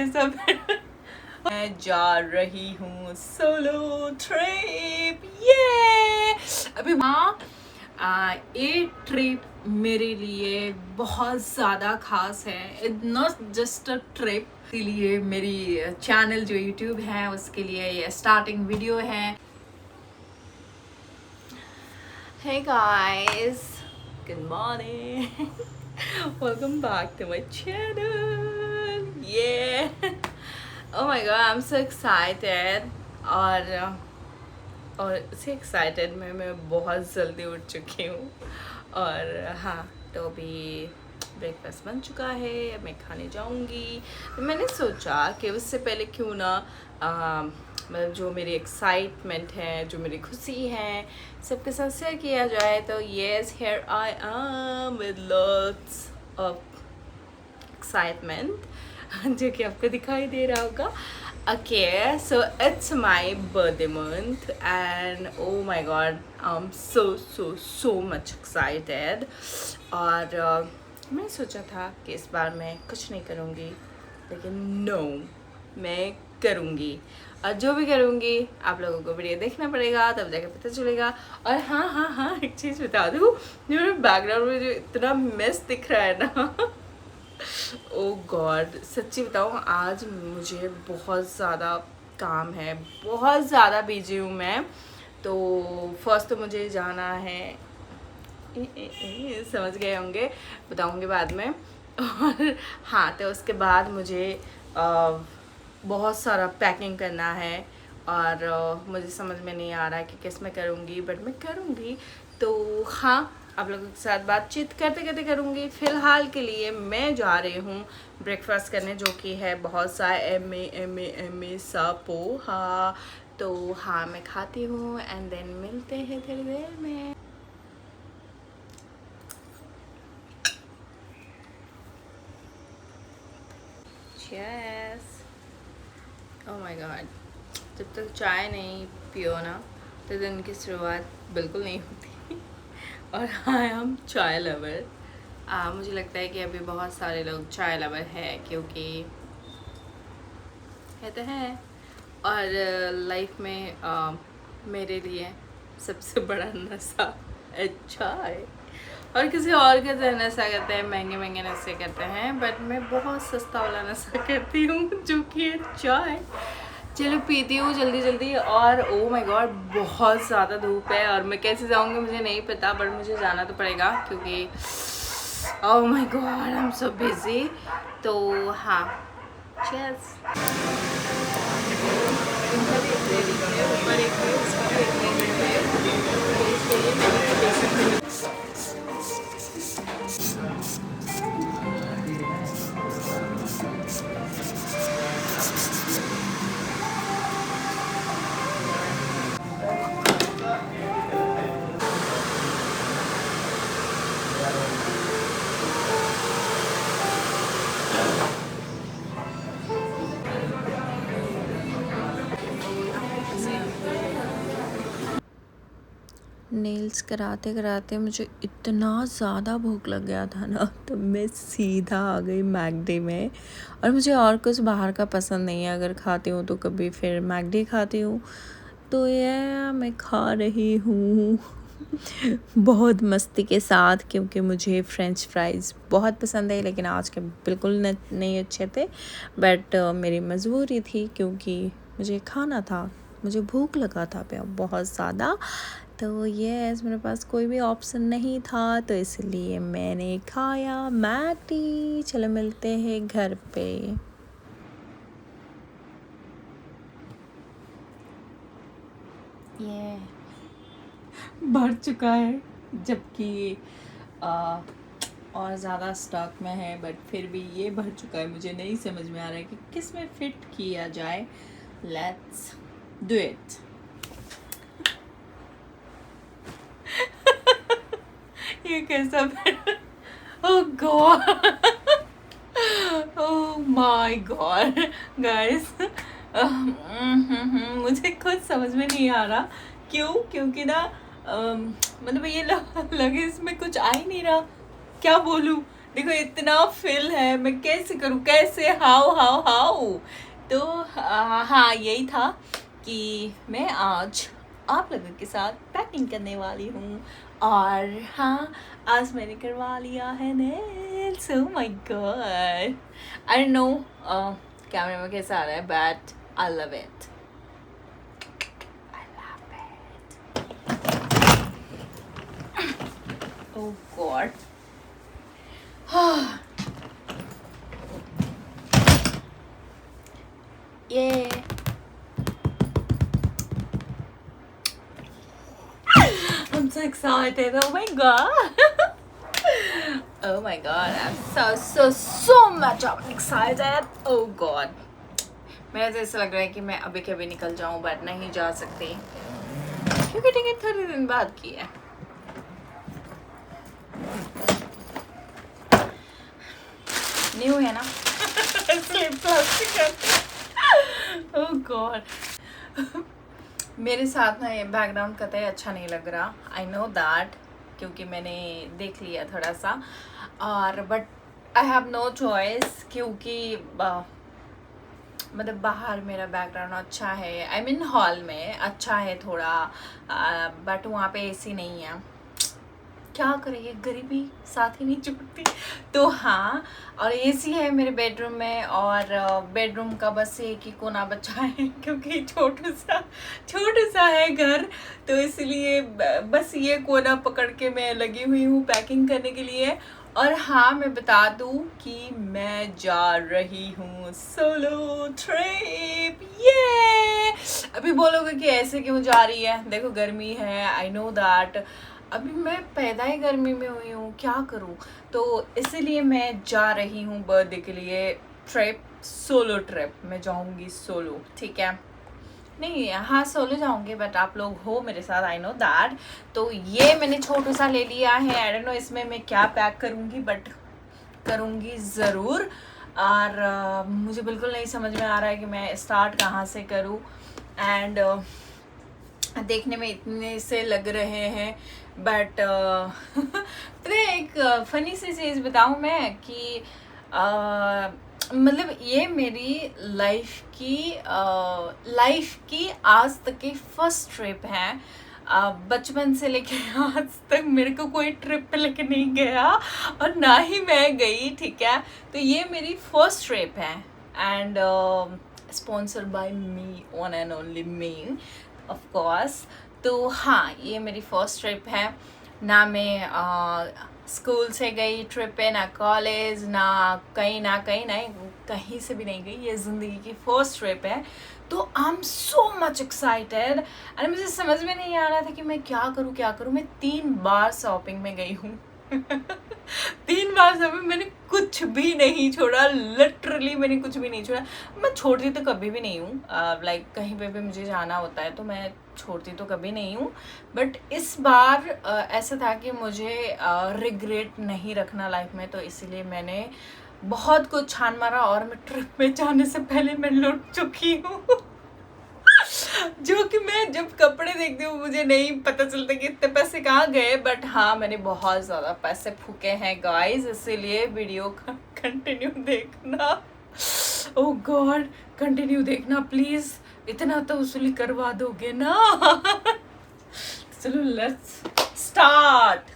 कैसा मैं जा रही हूँ सोलो ट्रिप। ये अभी ये ट्रिप मेरे लिए बहुत ज़्यादा खास है। It not just a trip, इसीलिए मेरी चैनल जो यूट्यूब है उसके लिए ये स्टार्टिंग वीडियो है। Hey guys, good morning. Welcome back to my channel. Yeah. Oh my god, I'm so excited. और इसे एक्साइटेड मैं बहुत जल्दी उठ चुकी हूँ। और हाँ, तो अभी ब्रेकफास्ट बन चुका है, अब मैं खाने जाऊँगी। तो मैंने सोचा कि उससे पहले क्यों ना मतलब जो मेरी एक्साइटमेंट है, जो मेरी खुशी है, सबके साथ शेयर किया जाए। तो yes, here I am with lots of excitement जो कि आपको दिखाई दे रहा होगा। Okay, so it's my birthday month and oh my god, I'm so much excited. और मैं सोचा था कि इस बार मैं कुछ नहीं करूँगी, लेकिन नो, मैं करूँगी। और जो भी करूँगी आप लोगों को वीडियो देखना पड़ेगा, तब जाके पता चलेगा। और हाँ, एक चीज़ बता दूँ, जो मेरे बैकग्राउंड में जो इतना मेस दिख रहा है ना ओह गॉड, सच्ची बताऊँ आज मुझे बहुत ज़्यादा काम है, बहुत ज़्यादा बिजी हूँ मैं। तो फर्स्ट तो मुझे जाना है, समझ गए होंगे, बताऊँगी बाद में। और हाँ, तो उसके बाद मुझे बहुत सारा पैकिंग करना है और मुझे समझ में नहीं आ रहा है कि किस में करूँगी, बट मैं करूँगी। तो हाँ, आप लोगों के साथ बातचीत करते करते करूँगी। फ़िलहाल के लिए मैं जा रही हूँ ब्रेकफास्ट करने, जो कि है बहुत सा एम ए सा पोहा। तो हाँ, मैं खाती हूँ एंड देन मिलते हैं थोड़ी देर में। Cheers! Oh my God, जब तक चाय नहीं पियो ना तो दिन की शुरुआत बिल्कुल नहीं होती। और हाँ, हम चाय लवर। मुझे लगता है कि अभी बहुत सारे लोग चाय लवर हैं, क्योंकि है तो है। और लाइफ में मेरे लिए सबसे बड़ा नशा चाय। और किसी और के तो नशा करते हैं, महंगे नशे करते हैं, बट मैं बहुत सस्ता वाला नशा करती हूँ, जो कि है चाय। चलो पीती हूँ जल्दी। और ओ माय गॉड, बहुत ज़्यादा धूप है और मैं कैसे जाऊँगी मुझे नहीं पता, बट मुझे जाना तो पड़ेगा क्योंकि oh my God, I am so busy. तो हाँ, चीयर्स। नेल्स कराते कराते मुझे इतना ज़्यादा भूख लग गया था ना, तो मैं सीधा आ गई मैकडी में। और मुझे और कुछ बाहर का पसंद नहीं है, अगर खाती हूँ तो कभी फिर मैकडी खाती हूँ। तो ये मैं खा रही हूँ बहुत मस्ती के साथ, क्योंकि मुझे फ्रेंच फ्राइज़ बहुत पसंद है, लेकिन आज के बिल्कुल नहीं अच्छे थे। बट मेरी मजबूरी थी, क्योंकि मुझे खाना था, मुझे भूख लगा था बहुत ज़्यादा। तो ये मेरे पास कोई भी ऑप्शन नहीं था, तो इसलिए मैंने खाया मैगी। चलो मिलते हैं घर पे। ये भर चुका है, जबकि और ज़्यादा स्टॉक में है, बट फिर भी ये भर चुका है। मुझे नहीं समझ में आ रहा है कि किस में फिट किया जाए। Let's do it. ये कैसा oh god, oh my god guys, मुझे खुद समझ में नहीं आ रहा क्योंकि ना मतलब ये लगे इसमें कुछ आ ही नहीं रहा। क्या बोलूँ, देखो इतना फिल है, मैं कैसे करूँ, कैसे, हाउ। तो हाँ यही था कि मैं आज आप लोगों के साथ पैकिंग करने वाली हूँ। और हाँ, आज मैंने करवा लिया है nails. Oh my God, I don't know कैमरे में कैसा आ रहा है, but I love it. Oh God, ये I'm so excited. Oh my god. Oh my god. I'm so much excited. Oh god. मेरा तो ऐसा लग रहा है कि मैं अभी कभी निकल जाऊं, बट नहीं जा सकती क्योंकि टिकट 30 दिन बाद की है। न्यू है ना इसलिए प्लास्टिक। Oh god. मेरे साथ ना ये बैकग्राउंड कतई अच्छा नहीं लग रहा, आई नो दैट, क्योंकि मैंने देख लिया थोड़ा सा, और but I have no choice, क्योंकि मतलब बाहर मेरा बैकग्राउंड अच्छा है, आई मीन हॉल में अच्छा है थोड़ा, बट वहाँ पे एसी नहीं है। क्या करेंगे, गरीबी साथ ही नहीं छूटती। तो हाँ, और एसी है मेरे बेडरूम में, और बेडरूम का बस एक ही कोना बचा है क्योंकि छोटू सा है घर, तो इसलिए बस ये कोना पकड़ के मैं लगी हुई हूँ पैकिंग करने के लिए। और हाँ, मैं बता दूँ कि मैं जा रही हूँ सोलो ट्रिप। ये अभी बोलोगे कि ऐसे क्यों जा रही है, देखो गर्मी है, आई नो दैट, अभी मैं पैदा ही गर्मी में हुई हूँ, क्या करूँ, तो इसीलिए मैं जा रही हूँ बर्थडे के लिए ट्रिप, सोलो ट्रिप। मैं जाऊँगी सोलो, ठीक है, नहीं हाँ सोलो जाऊँगी, बट आप लोग हो मेरे साथ, आई नो दैट। तो ये मैंने छोटू सा ले लिया है, आई डोंट नो इसमें मैं क्या पैक करूँगी, बट करूँगी ज़रूर। और मुझे बिल्कुल नहीं समझ में आ रहा है कि मैं स्टार्ट कहाँ से करूँ, एंड देखने में इतने से लग रहे हैं, बट पता है एक फ़नी सी चीज़ बताऊँ मैं कि मतलब ये मेरी लाइफ की आज तक की फर्स्ट ट्रिप है। बचपन से लेके आज तक मेरे को कोई ट्रिप पे लेके नहीं गया, और ना ही मैं गई, ठीक है, तो ये मेरी फर्स्ट ट्रिप है, and sponsored by me, one and only me of course. तो हाँ, ये मेरी फर्स्ट ट्रिप है, ना मैं स्कूल से गई ट्रिप पे, ना कॉलेज, ना कहीं से भी नहीं गई, ये ज़िंदगी की फर्स्ट ट्रिप है। तो I am so much excited, and मुझे समझ में नहीं आ रहा था कि मैं क्या करूँ। मैं 3 बार शॉपिंग में गई हूँ 3 बार शॉपिंग, मैंने कुछ भी नहीं छोड़ा, लिटरली मैंने कुछ भी नहीं छोड़ा। मैं छोड़ती तो कभी भी नहीं हूँ, लाइक कहीं पे भी मुझे जाना होता है तो मैं छोड़ती तो कभी नहीं हूँ, बट इस बार ऐसा था कि मुझे रिग्रेट नहीं रखना लाइफ में, तो इसीलिए मैंने बहुत कुछ छान मारा, और मैं ट्रिप में जाने से पहले मैं लुट चुकी हूँ जो कि मैं जब कपड़े देखती हूँ मुझे नहीं पता चलता कि इतने पैसे कहाँ गए, बट हाँ मैंने बहुत ज़्यादा पैसे फूके हैं गाइस, इसीलिए वीडियो का कंटिन्यू देखना। ओह गॉड, कंटिन्यू देखना प्लीज़, इतना तो वसूली करवा दोगे ना चलो लेट्स स्टार्ट।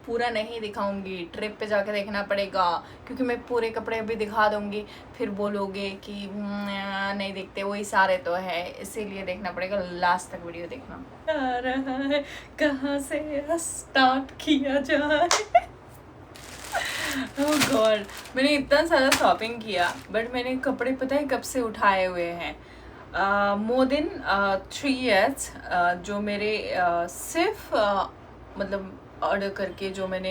पूरा नहीं दिखाऊंगी, ट्रिप पे जाके देखना पड़ेगा, क्योंकि मैं पूरे कपड़े अभी दिखा दूंगी फिर बोलोगे कि नहीं दिखते, वही सारे तो है, इसीलिए देखना पड़ेगा, लास्ट तक वीडियो देखना। आ रहा है कहाँ से स्टार्ट किया जाए ओह गॉड, मैंने इतना सारा शॉपिंग किया, बट मैंने कपड़े पता है कब से उठाए हुए हैं, मोर देन 3 years, जो मेरे सिर्फ मतलब ऑर्डर करके जो मैंने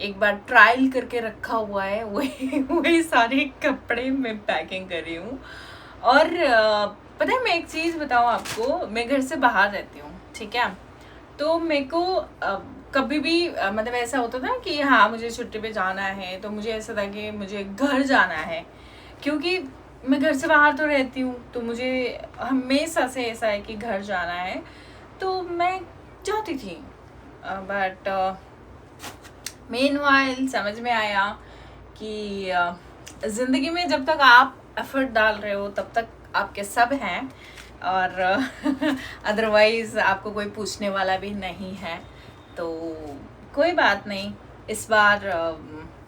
एक बार ट्रायल करके रखा हुआ है, वही सारे कपड़े मैं पैकिंग कर रही हूँ। और पता है मैं एक चीज़ बताऊँ आपको, मैं घर से बाहर रहती हूँ, ठीक है, तो मेरे को कभी भी मतलब ऐसा होता था कि हाँ मुझे छुट्टी पे जाना है, तो मुझे ऐसा था कि मुझे घर जाना है, क्योंकि मैं घर से बाहर तो रहती हूँ, तो मुझे हमेशा से ऐसा है कि घर जाना है, तो मैं जाती थी, बट मीनवाइल समझ में आया कि ज़िंदगी में जब तक आप एफर्ट डाल रहे हो तब तक आपके सब हैं, और अदरवाइज़ आपको कोई पूछने वाला भी नहीं है। तो कोई बात नहीं, इस बार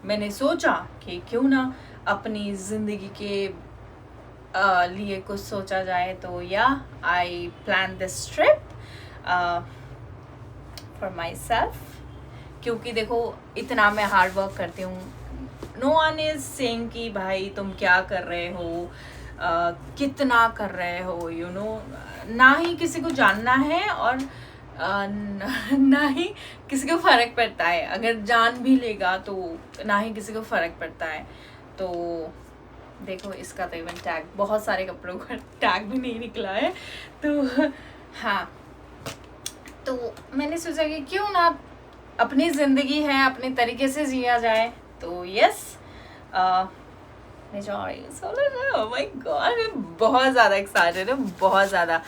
मैंने सोचा कि क्यों ना अपनी ज़िंदगी के लिए कुछ सोचा जाए। तो या I plan this trip for my self, क्योंकि देखो इतना मैं हार्ड वर्क करती हूँ। नो वन इज सेइंग कि भाई तुम क्या कर रहे हो, कितना कर रहे हो, यू नो, ना ही किसी को जानना है और ना ही किसी को फ़र्क पड़ता है। अगर जान भी लेगा तो ना ही किसी को फ़र्क पड़ता है। तो देखो इसका तो इवन टैग, बहुत सारे कपड़ों का टैग भी नहीं निकला है। तो हाँ, तो मैंने सोचा कि क्यों ना अपनी ज़िंदगी है अपने तरीके से जिया जाए। तो यस, मैं जा रही हूँ। ओह माय गॉड, मैं बहुत ज़्यादा एक्साइटेड हूँ, बहुत ज़्यादा।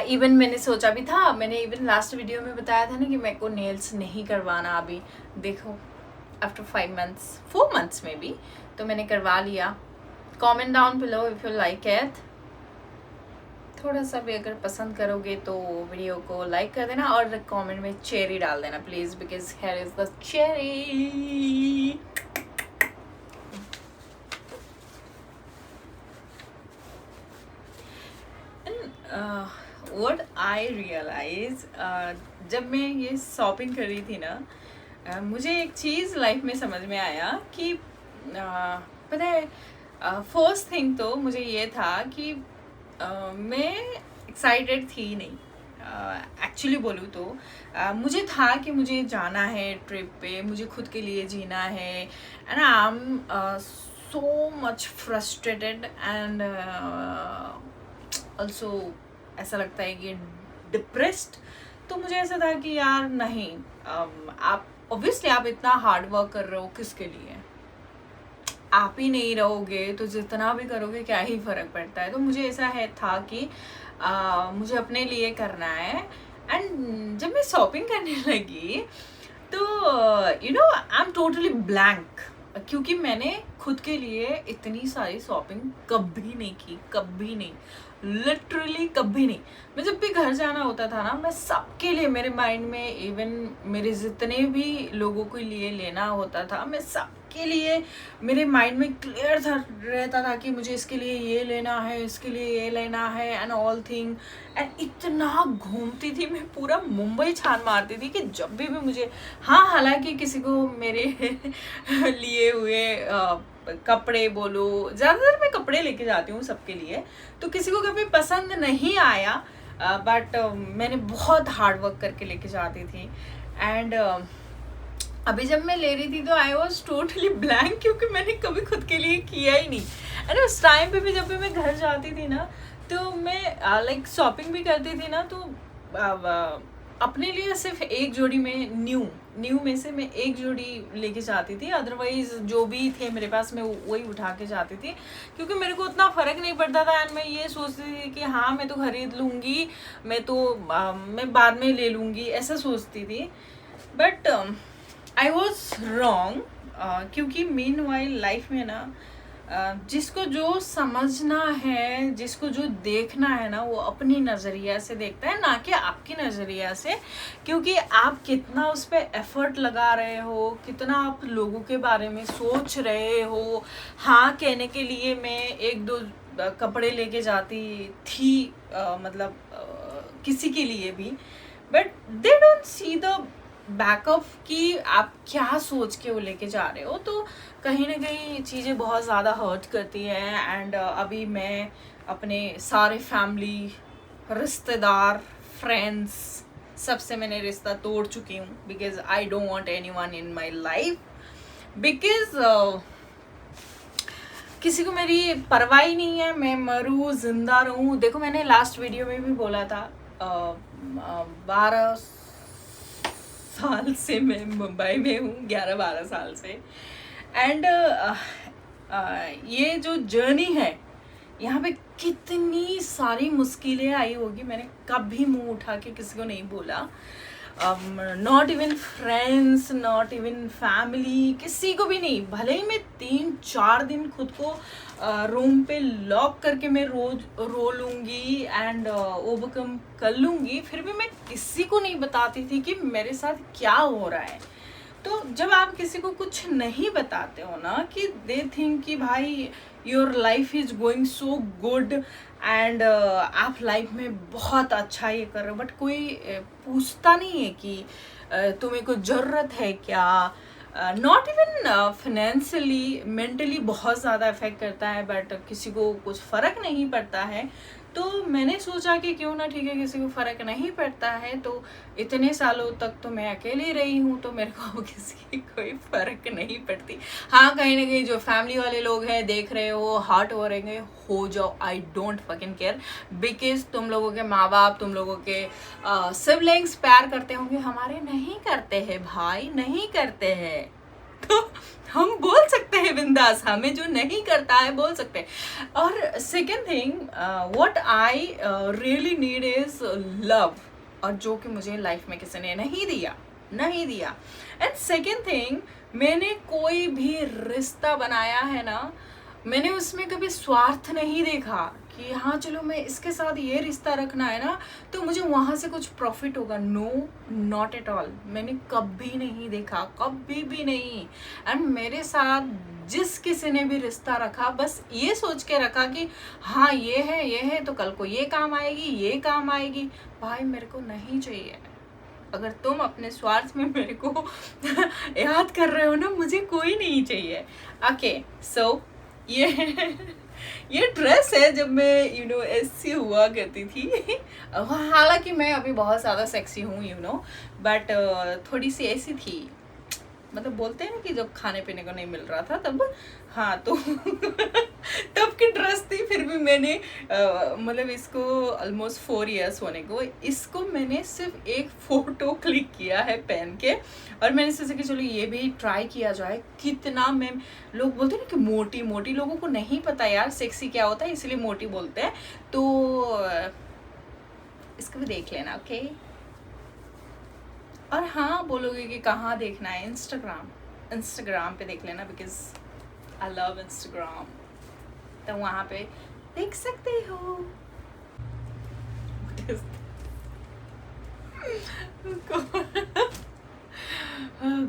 इवन मैंने सोचा भी था, मैंने इवन लास्ट वीडियो में बताया था ना कि मेरे को नेल्स नहीं करवाना अभी। देखो आफ्टर 5 months 4 months में भी, तो मैंने करवा लिया। Comment down below if you like it. थोड़ा सा भी अगर पसंद करोगे तो वीडियो को लाइक कर देना और कमेंट में चेरी डाल देना please, because here is the cherry. What I realize, जब मैं ये शॉपिंग कर रही थी ना, मुझे एक चीज़ लाइफ में समझ में आया कि पता है, फर्स्ट थिंग तो मुझे ये था कि मैं एक्साइटेड थी नहीं। एक्चुअली बोलूँ तो मुझे था कि मुझे जाना है ट्रिप पे, मुझे खुद के लिए जीना है, and I am so much frustrated and also ऐसा लगता है कि डिप्रेस्ड। तो मुझे ऐसा था कि यार नहीं, आप ऑब्वियसली आप इतना हार्ड वर्क कर रहे हो किसके लिए, आप ही नहीं रहोगे तो जितना भी करोगे क्या ही फ़र्क पड़ता है। तो मुझे ऐसा है था कि मुझे अपने लिए करना है। एंड जब मैं शॉपिंग करने लगी तो you know I am totally blank, क्योंकि मैंने खुद के लिए इतनी सारी शॉपिंग कभी नहीं की, कभी नहीं, लिटरली कभी नहीं। मैं जब भी घर जाना होता था ना, मैं सबके लिए, मेरे माइंड में इवन मेरे जितने भी लोगों के लिए लेना होता था, मैं सबके लिए मेरे माइंड में क्लियर था, रहता था कि मुझे इसके लिए ये लेना है, इसके लिए ये लेना है, एंड ऑल थिंग। एंड इतना घूमती थी मैं, पूरा मुंबई छान मारती थी कि जब भी मुझे, हाँ हालांकि किसी को मेरे लिए हुए कपड़े बोलो, ज़्यादातर मैं कपड़े लेके जाती हूँ सबके लिए, तो किसी को कभी पसंद नहीं आया, बट मैंने बहुत हार्ड वर्क करके लेके जाती थी। एंड अभी जब मैं ले रही थी तो आई वॉज टोटली ब्लैंक, क्योंकि मैंने कभी खुद के लिए किया ही नहीं। एंड उस टाइम पे भी जब भी मैं घर जाती थी ना, तो मैं लाइक शॉपिंग भी करती थी ना, तो अपने लिए सिर्फ एक जोड़ी में न्यू में से मैं एक जोड़ी लेके जाती थी, अदरवाइज जो भी थे मेरे पास मैं वही उठा के जाती थी, क्योंकि मेरे को उतना फ़र्क नहीं पड़ता था। एंड मैं ये सोचती थी कि हाँ मैं तो खरीद लूँगी, मैं बाद में ले लूँगी, ऐसा सोचती थी। बट आई वॉज रॉन्ग, क्योंकि मीनवाइल लाइफ में ना जिसको जो समझना है, जिसको जो देखना है ना, वो अपनी नज़रिया से देखता है, ना कि आपकी नज़रिया से। क्योंकि आप कितना उस पर एफर्ट लगा रहे हो, कितना आप लोगों के बारे में सोच रहे हो। हाँ कहने के लिए मैं एक दो कपड़े लेके जाती थी, मतलब किसी के लिए भी, but they don't see the backup कि आप क्या सोच के वो लेके जा रहे हो। तो कहीं ना कहीं चीज़ें बहुत ज़्यादा हर्ट करती हैं। एंड अभी मैं अपने सारे फैमिली, रिश्तेदार, फ्रेंड्स, सबसे मैंने रिश्ता तोड़ चुकी हूँ, because I don't want anyone in my life, because किसी को मेरी परवाह ही नहीं है, मैं मरूँ जिंदा रहूँ। देखो मैंने लास्ट वीडियो में भी बोला था, 12 साल से मैं मुंबई में हूँ, 11-12 साल से। एंड ये जो जर्नी है, यहाँ पे कितनी सारी मुश्किलें आई होगी, मैंने कभी मुंह उठा के किसी को नहीं बोला। Not even friends, not even family, किसी को भी नहीं। भले ही मैं 3-4 दिन खुद को रूम पे लॉक करके मैं रोज रो लूँगी एंड ओवरकम कर लूँगी, फिर भी मैं किसी को नहीं बताती थी कि मेरे साथ क्या हो रहा है। तो जब आप किसी को कुछ नहीं बताते हो ना, कि दे थिंक कि भाई your life is going so good and आप लाइफ में बहुत अच्छा ये कर रहे हो, बट कोई पूछता नहीं है कि तुम्हें कुछ ज़रूरत है क्या। नॉट इवन फिनेंशियली, मेंटली बहुत ज़्यादा इफेक्ट करता है, बट किसी को कुछ फ़र्क नहीं पड़ता है। तो मैंने सोचा कि क्यों ना, ठीक है, किसी को फ़र्क नहीं पड़ता है तो इतने सालों तक तो मैं अकेली रही हूँ, तो मेरे को किसी की कोई फ़र्क नहीं पड़ती। हाँ, कहीं ना कहीं जो फैमिली वाले लोग हैं देख रहे हो, हर्ट हो रहे हैं, हो जाओ, I don't fucking care, because तुम लोगों के माँ बाप, तुम लोगों के सिबलिंग्स प्यार करते होंगे, हमारे नहीं करते हैं भाई, नहीं करते हैं। तो हम बोल सकते हैं बिंदास, हमें जो नहीं करता है बोल सकते हैं। और second thing, what I really need is love, और जो कि मुझे लाइफ में किसी ने नहीं दिया। एंड सेकेंड थिंग, मैंने कोई भी रिश्ता बनाया है ना, मैंने उसमें कभी स्वार्थ नहीं देखा कि हाँ चलो मैं इसके साथ ये रिश्ता रखना है ना तो मुझे वहाँ से कुछ प्रॉफिट होगा। No, not at all. मैंने कभी नहीं देखा, कभी भी नहीं। एंड मेरे साथ जिस किसी ने भी रिश्ता रखा, बस ये सोच के रखा कि हाँ ये है तो कल को ये काम आएगी। भाई मेरे को नहीं चाहिए। अगर तुम अपने स्वार्थ में मेरे को याद कर रहे हो ना, मुझे कोई नहीं चाहिए। ओके, सो ये ड्रेस है जब मैं ऐसी हुआ करती थी। हालांकि मैं अभी बहुत ज़्यादा सेक्सी हूँ बट थोड़ी सी ऐसी थी, मतलब बोलते हैं ना कि जब खाने पीने को नहीं मिल रहा था तब, हाँ तो तब की ड्रेस थी। फिर भी मैंने मतलब इसको ऑलमोस्ट 4 इयर्स होने को, इसको मैंने सिर्फ एक फ़ोटो क्लिक किया है पहन के, और मैंने सोचा कि चलो ये भी ट्राई किया जाए। कितना मैं, लोग बोलते हैं ना कि मोटी, लोगों को नहीं पता यार सेक्सी क्या होता है, इसलिए मोटी बोलते हैं। तो इसको भी देख लेना, ओके। और हाँ, बोलोगे कि कहाँ देखना है, इंस्टाग्राम पे देख लेना, बिकॉज आई लव इंस्टाग्राम, तो वहाँ पे देख सकते हो।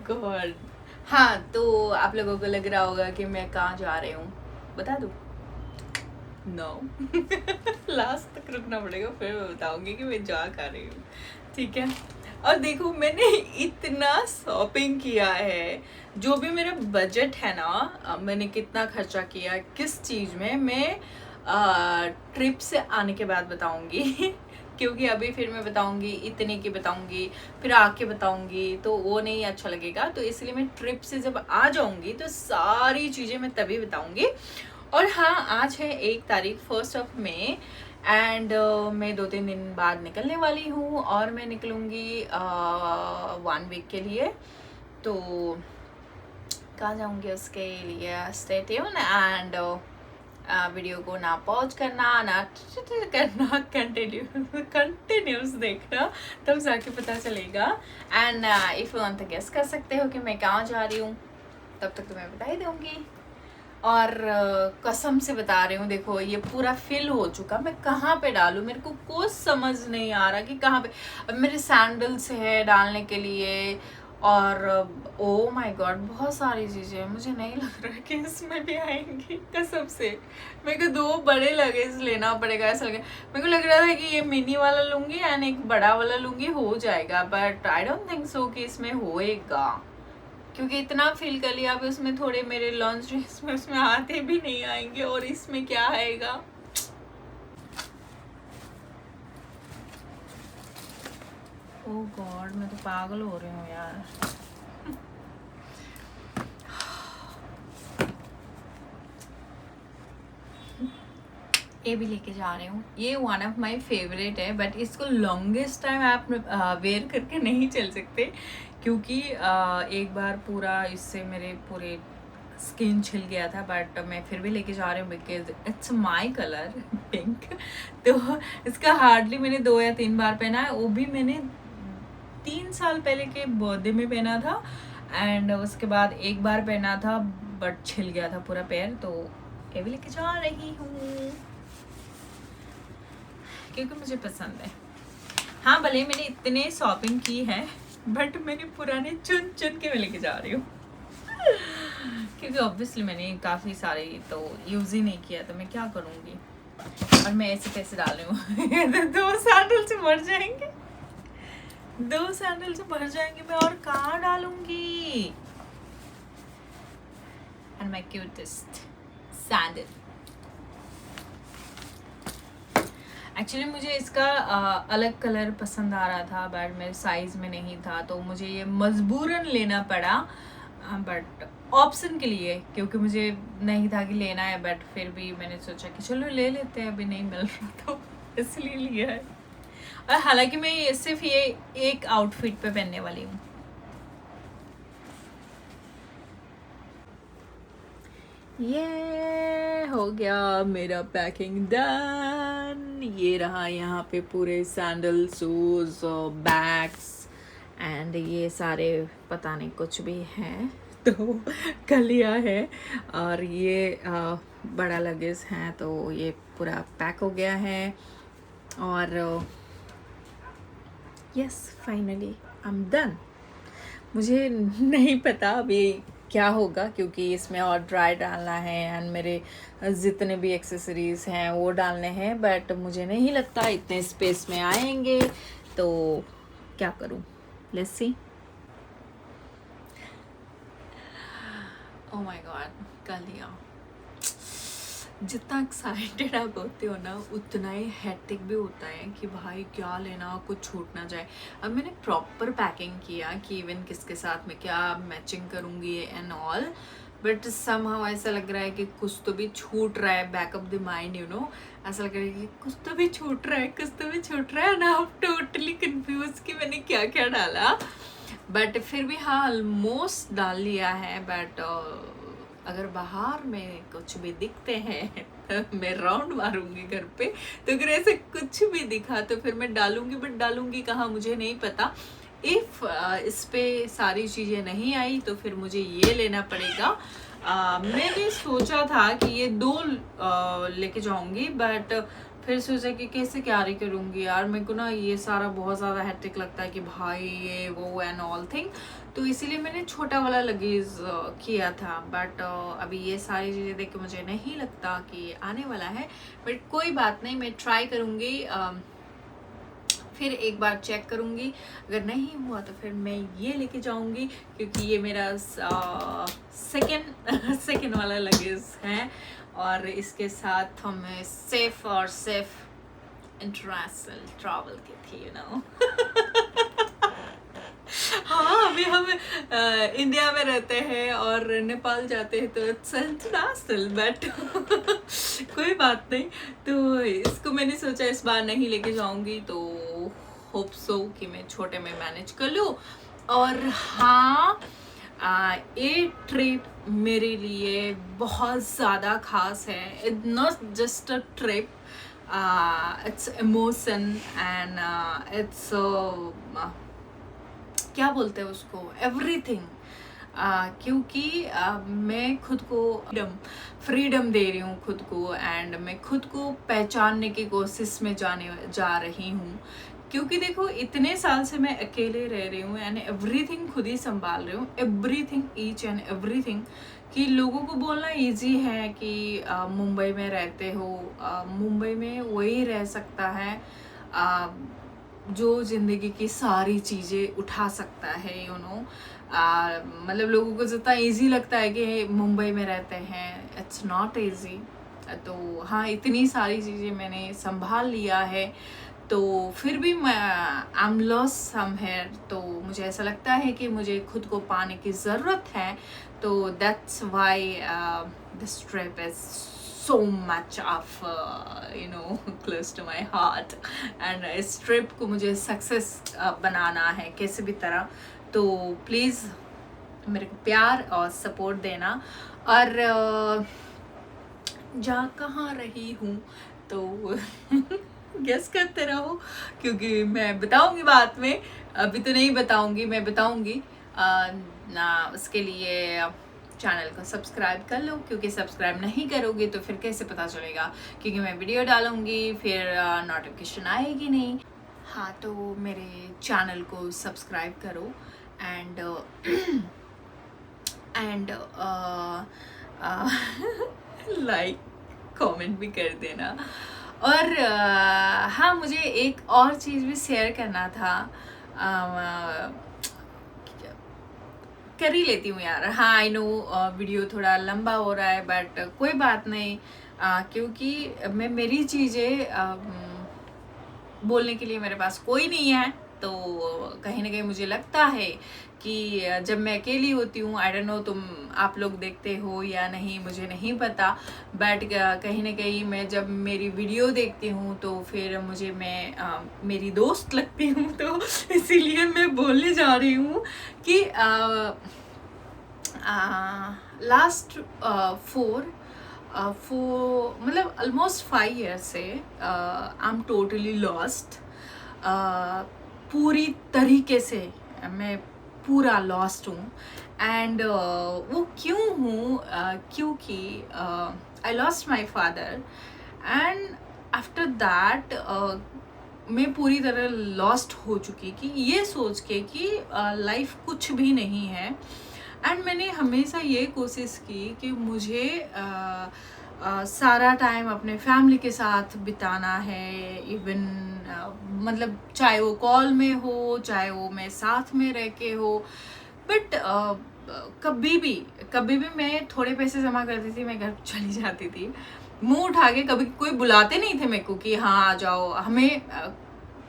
गॉड। हाँ, तो आप लोगों को लग रहा होगा कि मैं कहाँ जा रही हूँ, बता दूँ? नो लास्ट तक रुकना पड़ेगा, फिर मैं बताऊंगी कि मैं जा कर रही हूँ, ठीक है। और देखो, मैंने इतना शॉपिंग किया है, जो भी मेरा बजट है ना, मैंने कितना खर्चा किया किस चीज़ में, मैं ट्रिप से आने के बाद बताऊंगी क्योंकि अभी फिर मैं बताऊंगी इतने की बताऊंगी, फिर आके बताऊंगी तो वो नहीं अच्छा लगेगा। तो इसलिए मैं ट्रिप से जब आ जाऊंगी तो सारी चीज़ें मैं तभी बताऊंगी। और हाँ, आज है 1 तारीख, 1 मई, एंड मैं 2-3 दिन बाद निकलने वाली हूँ, और मैं निकलूँगी 1 वीक के लिए। तो कहाँ जाऊँगी उसके लिए स्टे ट्यून, एंड वीडियो को ना पॉज करना, ना करना, कंटिन्यूस देखना, तब जाके पता चलेगा। एंड इफ़ यू वांट तो गेस कर सकते हो कि मैं कहाँ जा रही हूँ, तब तक तो मैं बता ही दूँगी। और कसम से बता रही हूँ, देखो ये पूरा फिल हो चुका, मैं कहाँ पे डालूँ, मेरे को कुछ समझ नहीं आ रहा कि कहाँ पे। अब मेरे सैंडल्स है डालने के लिए, और ओ माय गॉड बहुत सारी चीज़ें हैं, मुझे नहीं लग रहा कि इसमें भी आएंगी कसम से। मेरे को 2 बड़े लगेज लेना पड़ेगा, ऐसा लगे। मेरे को लग रहा था कि ये मिनी वाला लूँगी एंड एक बड़ा वाला लूँगी, हो जाएगा, but I don't think so कि इसमें होएगा, क्योंकि इतना फील कर लिया। अब उसमें थोड़े मेरे लॉन्च ड्रेस में उसमें आते भी नहीं आएंगे, और इसमें क्या आएगा। ओह गॉड, मैं तो पागल हो रही हूँ यार। ये भी लेके जा रही हूँ, ये वन ऑफ माय फेवरेट है, बट इसको लॉन्गेस्ट टाइम आप वेयर करके नहीं चल सकते, क्योंकि एक बार पूरा इससे मेरे पूरे स्किन छिल गया था, बट मैं फिर भी लेके जा रही हूँ because it's my colour pink. तो इसका हार्डली मैंने 2 या 3 बार पहना है, वो भी मैंने 3 साल पहले के बर्थडे में पहना था, एंड उसके बाद एक बार पहना था बट छिल गया था पूरा पैर, तो ये भी लेके जा रही हूँ क्योंकि मुझे पसंद है। हाँ, भले मैंने इतने शॉपिंग की है बट मैंने पुराने चुन चुन के मैं लेके जा रही हूँ क्योंकि ऑब्वियसली मैंने काफ़ी सारे तो यूज़ ही नहीं किया, तो मैं क्या करूँगी। और मैं ऐसे कैसे डाल रही हूँ 2 सैंडल से भर जाएंगे, 2 सैंडल से भर जाएंगे, मैं और कहाँ डालूंगी। And my cutest sandal. Actually मुझे इसका अलग कलर पसंद आ रहा था बट मेरे साइज़ में नहीं था, तो मुझे ये मजबूरन लेना पड़ा, बट ऑप्शन के लिए, क्योंकि मुझे नहीं था कि लेना है, बट फिर भी मैंने सोचा कि चलो ले लेते हैं, अभी नहीं मिल रहा तो इसलिए लिया है। और हालांकि मैं ये सिर्फ ये एक आउटफिट पे पहनने वाली हूँ। ये हो गया मेरा पैकिंग डन। ये रहा यहाँ पे पूरे सैंडल, शूज, बैग्स एंड ये सारे पता नहीं कुछ भी हैं तो कल लिया है। और ये बड़ा लगेज है, तो ये पूरा पैक हो गया है। और yes, finally I am done. मुझे नहीं पता अभी क्या होगा, क्योंकि इसमें और ड्राई डालना है एंड मेरे जितने भी एक्सेसरीज हैं वो डालने हैं, बट मुझे नहीं लगता इतने स्पेस में आएंगे, तो क्या करूं, let's see. Oh my God, कर लिया। जितना एक्साइटेड आप होते हो ना, उतना ही हैट्रिक भी होता है कि भाई क्या लेना, कुछ छूट ना जाए। अब मैंने प्रॉपर पैकिंग किया कि इवन किसके साथ में क्या मैचिंग करूँगी एंड ऑल, बट समहाउ ऐसा लग रहा है कि कुछ तो भी छूट रहा है, back of the mind, you know, ऐसा लग रहा है कि कुछ तो भी छूट रहा है, कुछ तो भी छूट रहा है ना। आप टोटली कंफ्यूज कि मैंने क्या क्या डाला, बट फिर भी हाँ ऑलमोस्ट डाल लिया है। बट अगर बाहर में कुछ भी दिखते हैं तो मैं राउंड मारूंगी घर पे, तो अगर ऐसे कुछ भी दिखा तो फिर मैं डालूंगी, बट डालूंगी कहाँ मुझे नहीं पता। इफ़ इस पे सारी चीज़ें नहीं आई तो फिर मुझे ये लेना पड़ेगा। मैंने सोचा था कि ये 2 लेके जाऊंगी, बट फिर सोचा कि कैसे कैरी करूँगी यार, मेरे को ना ये सारा बहुत ज़्यादा हेक्टिक लगता है कि भाई ये वो एंड ऑल थिंग, तो इसीलिए मैंने छोटा वाला लगेज किया था। बट अभी ये सारी चीज़ें देख के मुझे नहीं लगता कि आने वाला है, बट कोई बात नहीं, मैं ट्राई करूँगी, फिर एक बार चेक करूँगी। अगर नहीं हुआ तो फिर मैं ये लेके जाऊँगी, क्योंकि ये मेरा सेकेंड वाला लगेज है, और इसके साथ हमें सेफ इंटरनेशनल ट्रैवल की थी, यू नो। हाँ, अभी हम इंडिया में रहते हैं और नेपाल जाते हैं तो इट्स इंटरनेशनल, बट कोई बात नहीं। तो इसको मैंने सोचा इस बार नहीं लेके जाऊंगी, तो होप सो कि मैं छोटे में मैनेज कर लूँ। और हाँ, ये ट्रिप मेरे लिए बहुत ज़्यादा खास है। It's not just a trip, it's emotion and it's क्या बोलते हैं उसको, एवरीथिंग। क्योंकि मैं खुद को फ्रीडम दे रही हूँ खुद को, एंड मैं खुद को पहचानने की कोशिश में जा रही हूँ। क्योंकि देखो, इतने साल से मैं अकेले रह रही हूँ एंड एवरीथिंग खुद ही संभाल रही हूँ, एवरीथिंग, ईच एंड एवरीथिंग। कि लोगों को बोलना इजी है कि मुंबई में रहते हो, मुंबई में वही रह सकता है जो ज़िंदगी की सारी चीज़ें उठा सकता है, यू नो। मतलब लोगों को जितना इजी लगता है कि मुंबई में रहते हैं, इट्स नॉट इजी। तो हाँ, इतनी सारी चीज़ें मैंने संभाल लिया है, तो फिर भी मैं आई एम लॉस्ट समवेयर। तो मुझे ऐसा लगता है कि मुझे खुद को पाने की ज़रूरत है, तो that's why this trip is so much of you know close to my heart, and इस ट्रिप को मुझे सक्सेस बनाना है कैसे भी तरह। तो प्लीज़ मेरे को प्यार और सपोर्ट देना। और जा कहाँ रही हूँ तो गेस करते रहो, क्योंकि मैं बताऊंगी बाद में, अभी तो नहीं बताऊंगी, मैं बताऊंगी ना। उसके लिए चैनल को सब्सक्राइब कर लो, क्योंकि सब्सक्राइब नहीं करोगे तो फिर कैसे पता चलेगा, क्योंकि मैं वीडियो डालूंगी फिर नोटिफिकेशन आएगी नहीं। हाँ, तो मेरे चैनल को सब्सक्राइब करो एंड एंड लाइक कमेंट भी कर देना। और हाँ, मुझे एक और चीज़ भी शेयर करना था, कर ही लेती हूँ यार। हाँ, आई नो वीडियो थोड़ा लंबा हो रहा है, बट कोई बात नहीं, क्योंकि मैं मेरी चीज़ें बोलने के लिए मेरे पास कोई नहीं है, तो कहीं ना कहीं मुझे लगता है कि जब मैं अकेली होती हूँ, आई डोंट नो तुम आप लोग देखते हो या नहीं, मुझे नहीं पता, बट कहीं ना कहीं मैं जब मेरी वीडियो देखती हूँ तो फिर मुझे मेरी दोस्त लगती हूँ, तो इसीलिए मैं बोलने जा रही हूँ कि लास्ट 4 मतलब ऑलमोस्ट 5 ईयर से आई एम टोटली लॉस्ट, पूरी तरीके से मैं पूरा लॉस्ट हूँ। एंड वो क्यों हूँ, क्योंकि I lost my father and after that मैं पूरी तरह लॉस्ट हो चुकी, कि ये सोच के कि लाइफ कुछ भी नहीं है। एंड मैंने हमेशा ये कोशिश की कि मुझे सारा टाइम अपने फैमिली के साथ बिताना है, इवन मतलब चाहे वो कॉल में हो, चाहे वो मैं साथ में रह के हो, बट कभी भी मैं थोड़े पैसे जमा करती थी, मैं घर चली जाती थी मुंह उठा के। कभी कोई बुलाते नहीं थे मेरे को कि हाँ आ जाओ, हमें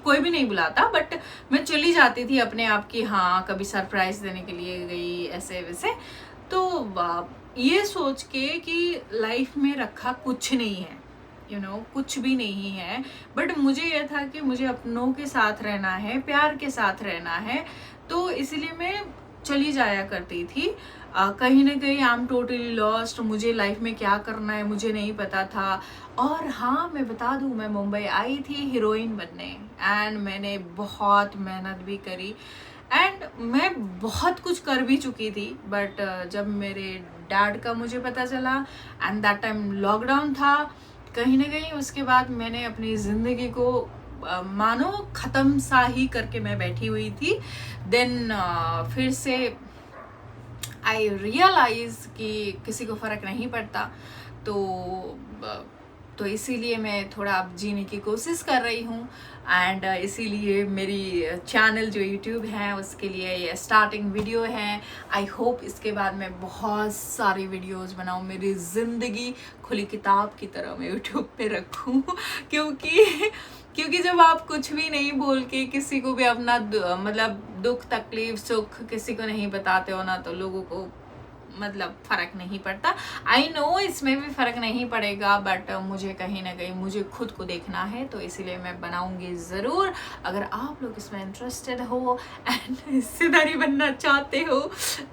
कोई भी नहीं बुलाता, बट मैं चली जाती थी अपने आप की, हाँ कभी सरप्राइज देने के लिए गई, ऐसे वैसे। तो ये सोच के कि लाइफ में रखा कुछ नहीं है, यू नो, कुछ भी नहीं है, बट मुझे यह था कि मुझे अपनों के साथ रहना है, प्यार के साथ रहना है, तो इसलिए मैं चली जाया करती थी। कहीं ना कहीं आई एम टोटली लॉस्ट, मुझे लाइफ में क्या करना है मुझे नहीं पता था। और हाँ, मैं बता दूँ, मैं मुंबई आई थी हीरोइन बनने, एंड मैंने बहुत मेहनत भी करी, एंड मैं बहुत कुछ कर भी चुकी थी, बट जब मेरे डैड का मुझे पता चला, एंड दैट टाइम लॉकडाउन था, कहीं ना कहीं उसके बाद मैंने अपनी ज़िंदगी को मानो ख़त्म सा ही करके मैं बैठी हुई थी। देन फिर से आई रियलाइज कि किसी को फ़र्क नहीं पड़ता, तो इसीलिए मैं थोड़ा अब जीने की कोशिश कर रही हूँ। एंड इसीलिए मेरी चैनल जो यूट्यूब है उसके लिए ये स्टार्टिंग वीडियो है। आई होप इसके बाद मैं बहुत सारी वीडियोस बनाऊँ, मेरी ज़िंदगी खुली किताब की तरह मैं यूट्यूब पे रखूँ क्योंकि जब आप कुछ भी नहीं बोल के किसी को भी अपना मतलब दुख तकलीफ सुख किसी को नहीं बताते हो ना, तो लोगों को मतलब फ़र्क नहीं पड़ता। आई नो इसमें भी फ़र्क नहीं पड़ेगा, बट मुझे कहीं ना कहीं मुझे खुद को देखना है, तो इसीलिए मैं बनाऊंगी ज़रूर। अगर आप लोग इसमें इंटरेस्टेड हो एंड हिस्सेदारी बनना चाहते हो,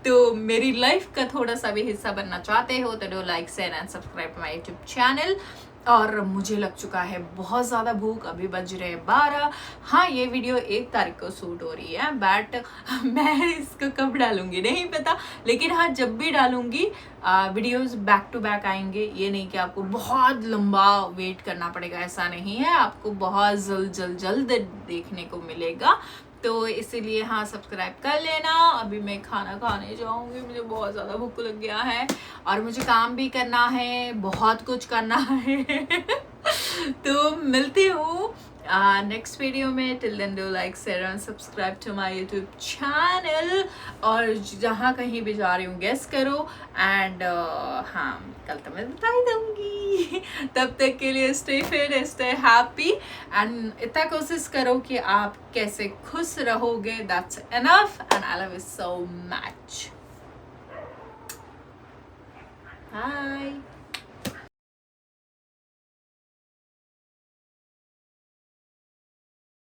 तो मेरी लाइफ का थोड़ा सा भी हिस्सा बनना चाहते हो, तो do like share and subscribe my YouTube channel. और मुझे लग चुका है बहुत ज़्यादा भूख, अभी बज रहे 12। हाँ, ये वीडियो 1 तारीख को शूट हो रही है, बट मैं इसको कब डालूंगी नहीं पता, लेकिन हाँ जब भी डालूंगी वीडियोस बैक टू बैक आएंगे। ये नहीं कि आपको बहुत लंबा वेट करना पड़ेगा, ऐसा नहीं है, आपको बहुत जल्द देखने को मिलेगा। तो इसीलिए हाँ, सब्सक्राइब कर लेना। अभी मैं खाना खाने जाऊंगी, मुझे बहुत ज़्यादा भूख लग गया है, और मुझे काम भी करना है, बहुत कुछ करना है तो मिलती हूँ नेक्स्ट वीडियो में। Till then do like share and subscribe to my YouTube channel, और जहाँ कहीं भी जा रही हूँ गेस करो। एंड हाँ, कल तो मैं बता ही दूँगी तब तक के लिए stay fit, stay happy, and इतना कोशिश करो कि आप कैसे खुश रहोगे। That's enough, and I love you so much. Bye.